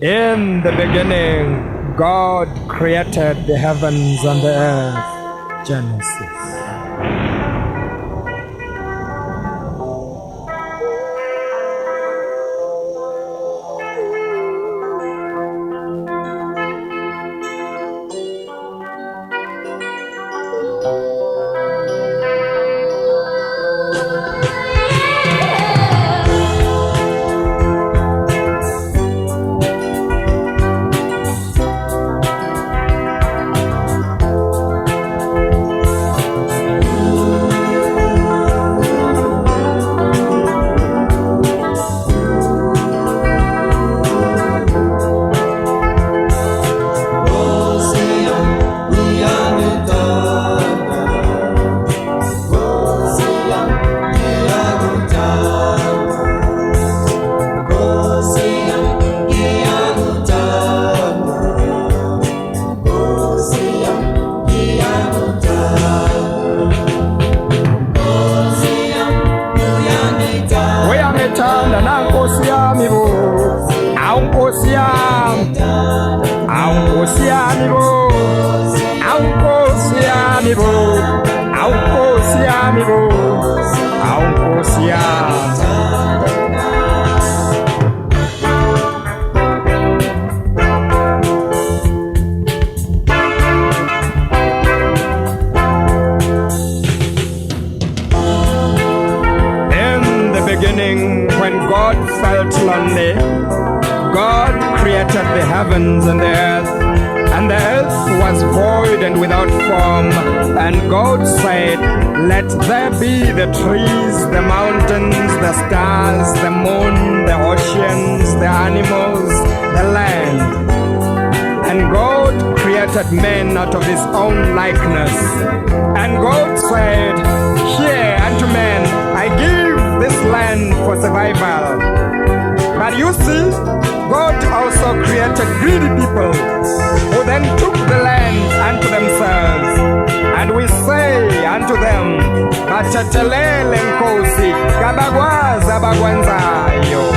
In the beginning, God created the heavens and the earth. Genesis. Nkosi yami bo, awu Nkosi yami, awu Nkosi yami bo, awu Nkosi yami bo, awu Nkosi yami bo, awu Nkosi yami. When God felt lonely, God created the heavens and the earth was void and without form. And God said, "Let there be the trees, the mountains, the stars, the moon, the oceans, the animals, the land." And God created man out of his own likeness. And God said, "Here unto men I give this land for survival." But you see, God also created greedy people who then took the land unto themselves. And we say unto them, "Bachetelele Nkosi, kabagwaza bagwanzayo."